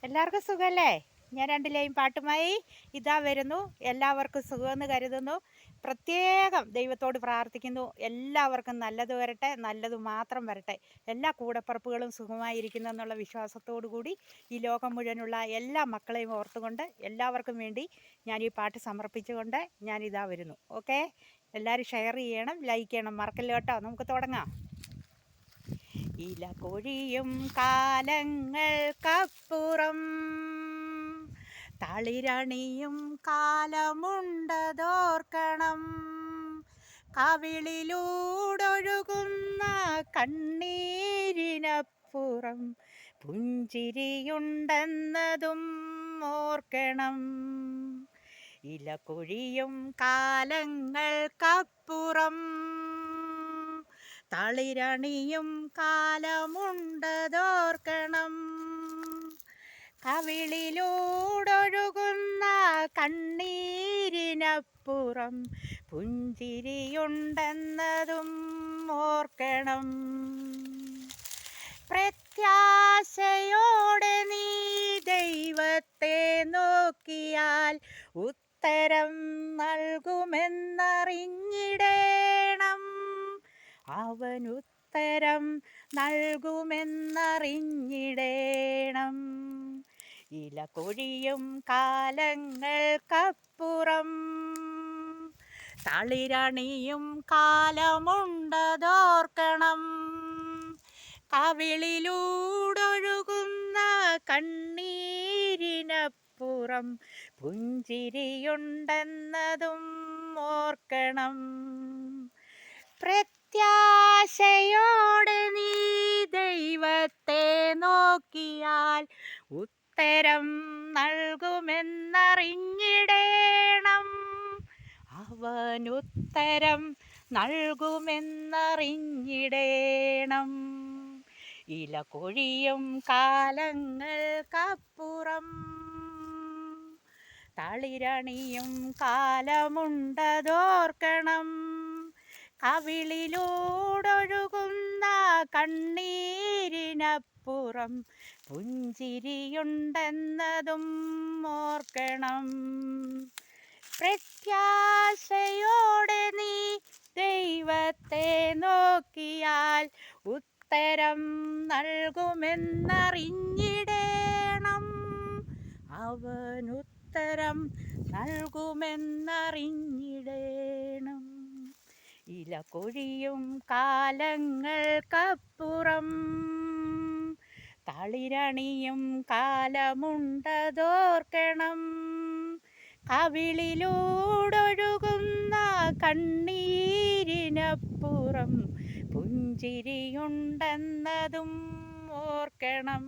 എല്ലാവർക്കും സുഖമല്ലേ? ഞാൻ രണ്ടിലെയും പാട്ടുമായി ഇതാ വരുന്നു. എല്ലാവർക്കും സുഖമെന്ന് കരുതുന്നു. പ്രത്യേകം ദൈവത്തോട് പ്രാർത്ഥിക്കുന്നു. എല്ലാവർക്കും നല്ലത് വരട്ടെ, നല്ലത് മാത്രം വരട്ടെ. എല്ലാ കൂടപ്പിറപ്പുകളും സുഖമായിരിക്കുന്നു എന്നുള്ള വിശ്വാസത്തോടു കൂടി ഈ ലോകം മുഴുവനുള്ള എല്ലാ മക്കളെയും ഓർത്തുകൊണ്ട് എല്ലാവർക്കും വേണ്ടി ഞാൻ ഈ പാട്ട് സമർപ്പിച്ചുകൊണ്ട് ഞാനിതാ വരുന്നു. ഓക്കെ, എല്ലാവരും ഷെയർ ചെയ്യണം, ലൈക്ക് ചെയ്യണം, മറക്കല്ല കേട്ടോ. നമുക്ക് തുടങ്ങാം. ഇല കൊഴിയും കാലങ്ങൾക്കപ്പുറം തളിരണിയും കാലമുണ്ടതോർക്കണം. കവിളിലൂടൊഴുകുന്ന കണ്ണീരിനപ്പുറം പുഞ്ചിരിയുണ്ടെന്നതും ഓർക്കണം. ഇല കൊഴിയും കാലങ്ങൾക്കപ്പുറം തളിരണിയും കാലമുണ്ടതോർക്കണം. കവിളിലൂടൊഴുകുന്ന കണ്ണീരിനപ്പുറം പുഞ്ചിരിയുണ്ടെന്നതും ഓർക്കണം. പ്രത്യാശയോടെ നീ ദൈവത്തെ നോക്കിയാൽ ഉത്തരം നൽകുമെന്നറിഞ്ഞിടേണം. അവൻ ഉത്തരം നൽകുമെന്നറിഞ്ഞിടേണം. ഇല കൊഴിയും കാലങ്ങൾക്കപ്പുറം തളിരണിയും കാലമുണ്ടതോർക്കണം. കവിളിലൂടൊഴുകുന്ന കണ്ണീരിനപ്പുറം പുഞ്ചിരിയുണ്ടെന്നതും ഓർക്കണം. പ്രത്യാശയോടെ നീ ദൈവത്തെ നോക്കിയാൽ ഉത്തരം നൽകുമെന്നറിഞ്ഞിടേണം. അവൻ ഉത്തരം നൽകുമെന്നറിഞ്ഞിടേണം. ഇല കൊഴിയും കാലങ്ങൾക്കപ്പുറം തളിരണിയും കാലമുണ്ടതോർക്കണം. കവിളിലൂടൊഴുകുന്ന കണ്ണീരിനപ്പുറം പുഞ്ചിരിയുണ്ടെന്നതും ഓർക്കണം. പ്രത്യാശയോടെ നീ ദൈവത്തെ നോക്കിയാൽ ഉത്തരം നൽകുമെന്നറിഞ്ഞിടേണം. അവൻ ഉത്തരം നൽകുമെന്നറിഞ്ഞിടേണം. ഇല കൊഴിയും കാലങ്ങൾക്കപ്പുറം തളിരണിയും കാലമുണ്ടതോർക്കണം. കവിളിലൂടൊഴുകുന്ന കണ്ണീരിനപ്പുറം പുഞ്ചിരിയുണ്ടെന്നതും ഓർക്കണം.